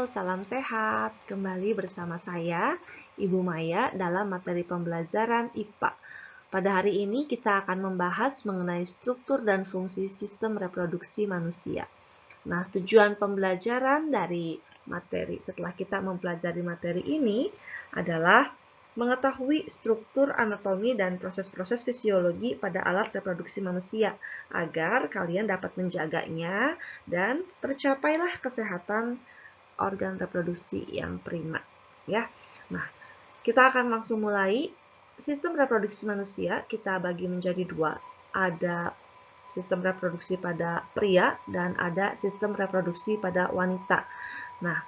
salam sehat. Kembali bersama saya, Ibu Maya, dalam materi pembelajaran IPA. Pada hari ini kita akan membahas mengenai struktur dan fungsi sistem reproduksi manusia. Nah, tujuan pembelajaran dari materi setelah kita mempelajari materi ini adalah mengetahui struktur anatomi dan proses-proses fisiologi pada alat reproduksi manusia agar kalian dapat menjaganya dan tercapailah kesehatan organ reproduksi yang prima, ya. Nah, kita akan langsung mulai. Sistem reproduksi manusia kita bagi menjadi dua. Ada sistem reproduksi pada pria dan ada sistem reproduksi pada wanita. Nah,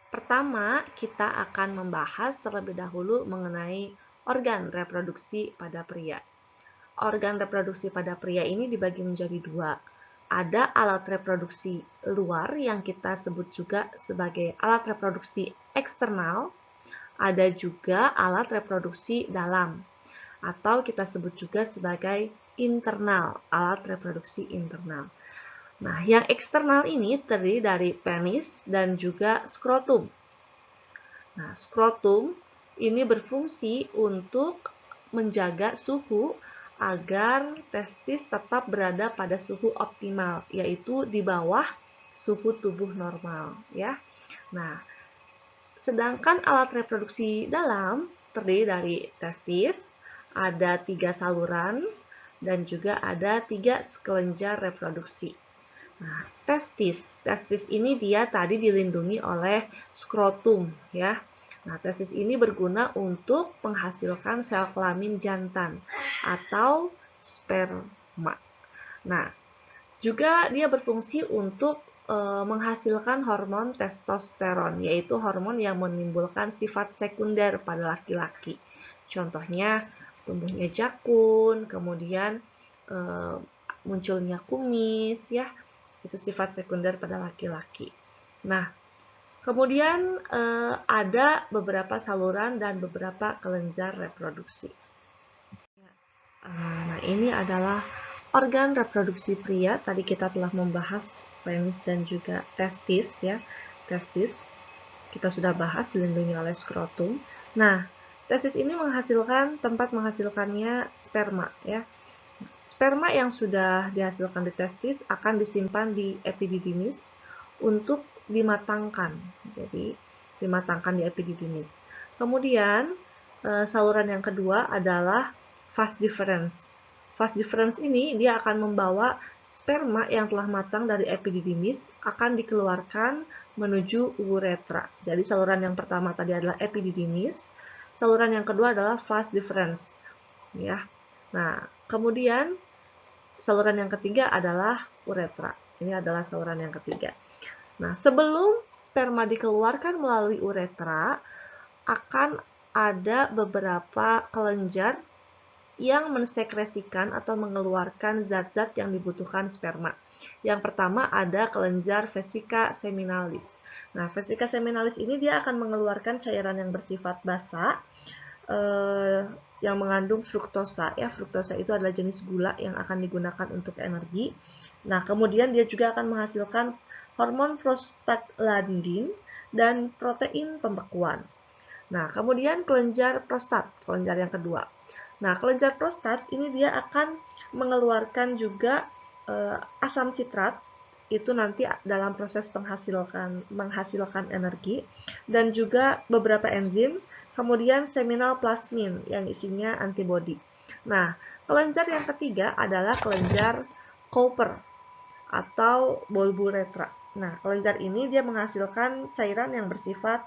pertama kita akan membahas terlebih dahulu mengenai organ reproduksi pada pria. Organ reproduksi pada pria ini dibagi menjadi dua. Ada alat reproduksi luar yang kita sebut juga sebagai alat reproduksi eksternal. Ada juga alat reproduksi dalam atau kita sebut juga sebagai internal, alat reproduksi internal. Nah, yang eksternal ini terdiri dari penis dan juga skrotum. Nah, skrotum ini berfungsi untuk menjaga suhu agar testis tetap berada pada suhu optimal, yaitu di bawah suhu tubuh normal, ya. Nah, sedangkan alat reproduksi dalam terdiri dari testis, ada 3 saluran, dan juga ada 3 kelenjar reproduksi. Nah, testis ini dia tadi dilindungi oleh skrotum, ya. Nah, testis ini berguna untuk menghasilkan sel kelamin jantan atau sperma. Nah, juga dia berfungsi untuk menghasilkan hormon testosteron, yaitu hormon yang menimbulkan sifat sekunder pada laki-laki. Contohnya tumbuhnya jakun, kemudian munculnya kumis, ya. Itu sifat sekunder pada laki-laki. Nah, kemudian ada beberapa saluran dan beberapa kelenjar reproduksi. Nah, ini adalah organ reproduksi pria. Tadi kita telah membahas penis dan juga testis, ya. Testis kita sudah bahas dilindungi oleh skrotum. Nah, testis ini tempat menghasilkannya sperma, ya. Sperma yang sudah dihasilkan di testis akan disimpan di epididymis untuk dimatangkan. Jadi, dimatangkan di epididymis. Kemudian, saluran yang kedua adalah vas deferens. Vas deferens ini dia akan membawa sperma yang telah matang dari epididymis akan dikeluarkan menuju uretra. Jadi, saluran yang pertama tadi adalah epididymis, saluran yang kedua adalah vas deferens, ya. Nah, kemudian saluran yang ketiga adalah uretra. Ini adalah saluran yang ketiga. Nah, sebelum sperma dikeluarkan melalui uretra, akan ada beberapa kelenjar yang mensekresikan atau mengeluarkan zat-zat yang dibutuhkan sperma. Yang pertama ada kelenjar vesica seminalis. Nah, vesica seminalis ini dia akan mengeluarkan cairan yang bersifat basa, yang mengandung fruktosa, ya. Fruktosa itu adalah jenis gula yang akan digunakan untuk energi. Nah, kemudian dia juga akan menghasilkan hormon prostaglandin dan protein pembekuan. Nah, kemudian kelenjar prostat, kelenjar yang kedua. Nah, kelenjar prostat ini dia akan mengeluarkan juga asam sitrat, itu nanti dalam proses menghasilkan energi, dan juga beberapa enzim. Kemudian seminal plasmin yang isinya antibodi. Nah, kelenjar yang ketiga adalah kelenjar Cowper atau bulburetra. Nah, kelenjar ini dia menghasilkan cairan yang bersifat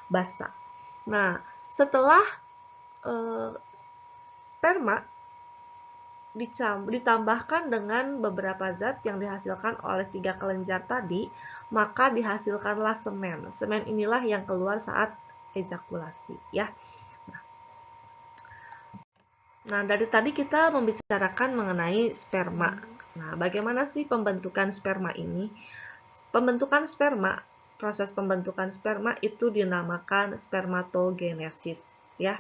basa. Nah, setelah sperma ditambahkan dengan beberapa zat yang dihasilkan oleh 3 kelenjar tadi, maka dihasilkanlah semen. Semen inilah yang keluar saat ejakulasi, ya. Nah, dari tadi kita membicarakan mengenai sperma. Nah, bagaimana sih pembentukan sperma ini? Proses pembentukan sperma itu dinamakan spermatogenesis, ya.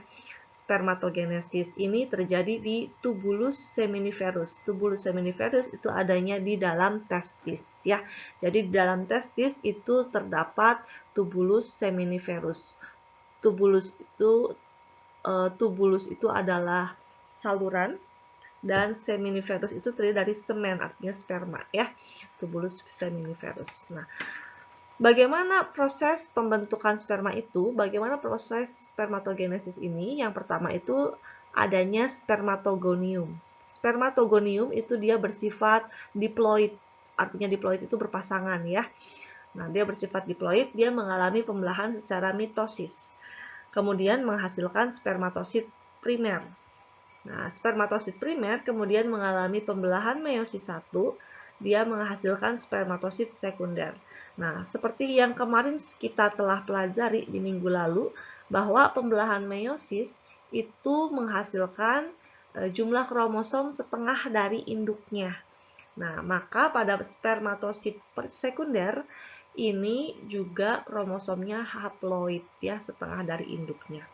spermatogenesis ini terjadi di tubulus seminiferus. Tubulus seminiferus itu adanya di dalam testis ya. Jadi di dalam testis itu terdapat tubulus seminiferus. Tubulus itu adalah saluran dan seminiferus itu terdiri dari semen, artinya sperma ya. Tubulus seminiferus. Nah, bagaimana proses pembentukan sperma itu? Bagaimana proses spermatogenesis ini? Yang pertama itu adanya spermatogonium. Spermatogonium itu dia bersifat diploid. Artinya diploid itu berpasangan ya. Nah, dia bersifat diploid, dia mengalami pembelahan secara mitosis. Kemudian menghasilkan spermatosit primer. Nah, spermatosit primer kemudian mengalami pembelahan meiosis 1, dia menghasilkan spermatosit sekunder. Nah, seperti yang kemarin kita telah pelajari di minggu lalu, bahwa pembelahan meiosis itu menghasilkan jumlah kromosom setengah dari induknya. Nah, maka pada spermatosit sekunder ini juga kromosomnya haploid ya, setengah dari induknya.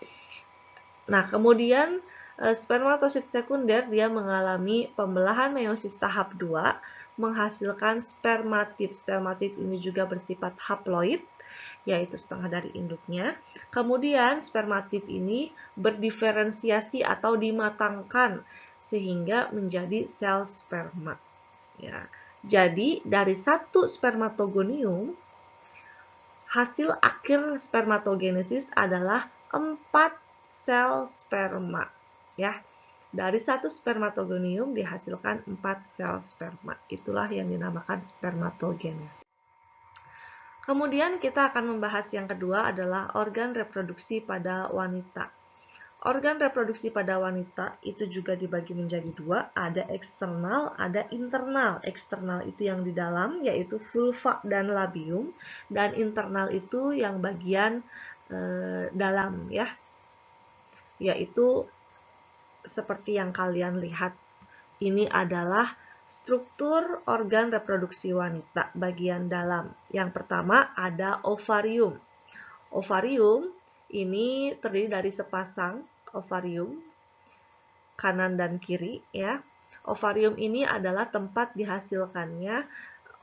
Nah, kemudian spermatosit sekunder dia mengalami pembelahan meiosis tahap 2, menghasilkan spermatid. Spermatid ini juga bersifat haploid, yaitu setengah dari induknya. Kemudian spermatid ini berdiferensiasi atau dimatangkan sehingga menjadi sel sperma. Ya. Jadi dari satu spermatogonium, hasil akhir spermatogenesis adalah 4 sel sperma. Ya, dari satu spermatogonium dihasilkan 4 sel sperma. Itulah yang dinamakan spermatogenesis. Kemudian kita akan membahas yang kedua adalah organ reproduksi pada wanita. Organ reproduksi pada wanita itu juga dibagi menjadi dua, ada eksternal, ada internal. Eksternal itu yang di dalam, yaitu vulva dan labium, dan internal itu yang bagian dalam ya, yaitu seperti yang kalian lihat, ini adalah struktur organ reproduksi wanita bagian dalam. Yang pertama ada ovarium. Ovarium ini terdiri dari sepasang ovarium kanan dan kiri ya. Ovarium ini adalah tempat dihasilkannya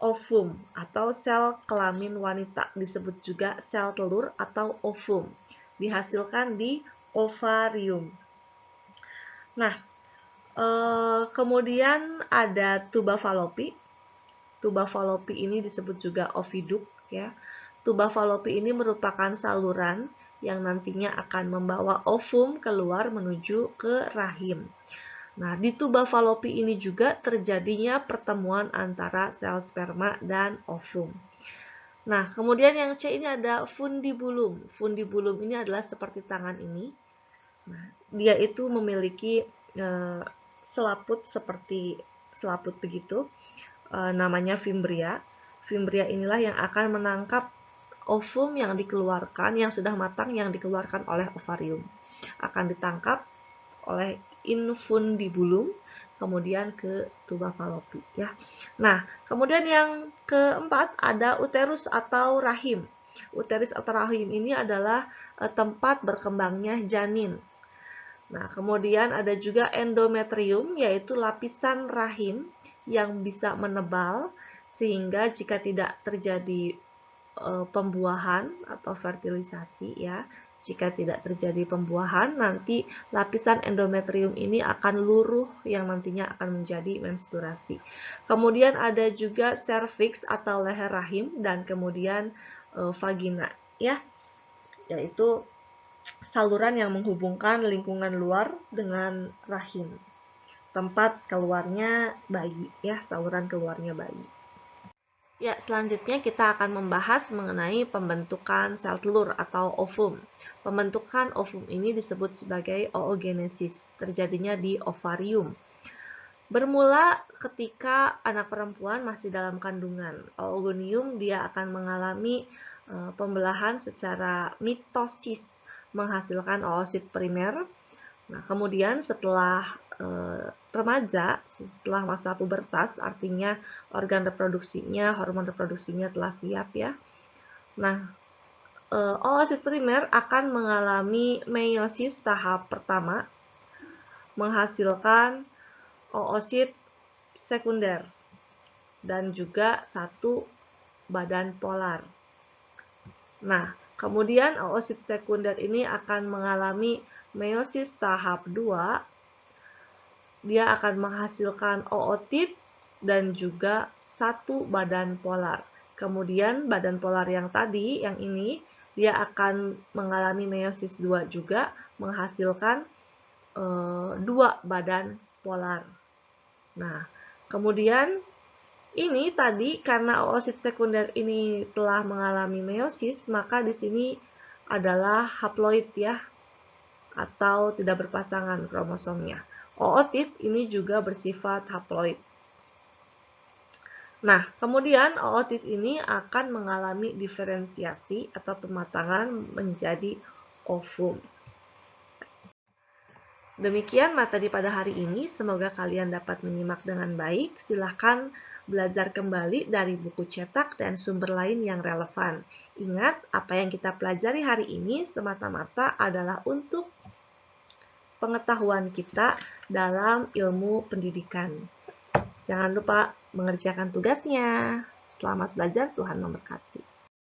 ovum atau sel kelamin wanita, disebut juga sel telur atau ovum. Dihasilkan di ovarium. Nah, kemudian ada tuba Fallopi. Tuba Fallopi ini disebut juga oviduk ya. Tuba Fallopi ini merupakan saluran yang nantinya akan membawa ovum keluar menuju ke rahim. Nah, di tuba Fallopi ini juga terjadinya pertemuan antara sel sperma dan ovum. Nah, kemudian yang C ini ada fundibulum. Fundibulum ini adalah seperti tangan ini. Nah, dia itu memiliki selaput seperti selaput begitu, namanya fimbria. Fimbria inilah yang akan menangkap ovum yang dikeluarkan, yang sudah matang, yang dikeluarkan oleh ovarium. Akan ditangkap oleh infundibulum, kemudian ke tuba Fallopi ya. Nah, kemudian yang keempat ada uterus atau rahim. Uterus atau rahim ini adalah tempat berkembangnya janin. Nah, kemudian ada juga endometrium, yaitu lapisan rahim yang bisa menebal, sehingga jika tidak terjadi pembuahan atau fertilisasi ya, jika tidak terjadi pembuahan, nanti lapisan endometrium ini akan luruh yang nantinya akan menjadi menstruasi. Kemudian ada juga serviks atau leher rahim dan kemudian vagina ya, yaitu saluran yang menghubungkan lingkungan luar dengan rahim. Tempat keluarnya bayi ya, saluran keluarnya bayi. Ya, selanjutnya kita akan membahas mengenai pembentukan sel telur atau ovum. Pembentukan ovum ini disebut sebagai oogenesis, terjadinya di ovarium. Bermula ketika anak perempuan masih dalam kandungan. Oogonium dia akan mengalami pembelahan secara mitosis, menghasilkan oosit primer. Nah, kemudian setelah remaja, setelah masa pubertas, artinya organ reproduksinya, hormon reproduksinya telah siap ya. Nah, oosit primer akan mengalami meiosis tahap pertama, menghasilkan oosit sekunder dan juga satu badan polar. Nah, kemudian oosit sekunder ini akan mengalami meiosis tahap 2. Dia akan menghasilkan ootit dan juga satu badan polar. Kemudian badan polar yang tadi, yang ini, dia akan mengalami meiosis 2 juga, menghasilkan 2 badan polar. Nah, kemudian ini tadi karena oosit sekunder ini telah mengalami meiosis, maka di sini adalah haploid ya, atau tidak berpasangan kromosomnya. Ootit ini juga bersifat haploid. Nah, kemudian ootit ini akan mengalami diferensiasi atau pematangan menjadi ovum. Demikian materi pada hari ini, semoga kalian dapat menyimak dengan baik. Silahkan belajar kembali dari buku cetak dan sumber lain yang relevan. Ingat, apa yang kita pelajari hari ini semata-mata adalah untuk pengetahuan kita dalam ilmu pendidikan. Jangan lupa mengerjakan tugasnya. Selamat belajar, Tuhan memberkati.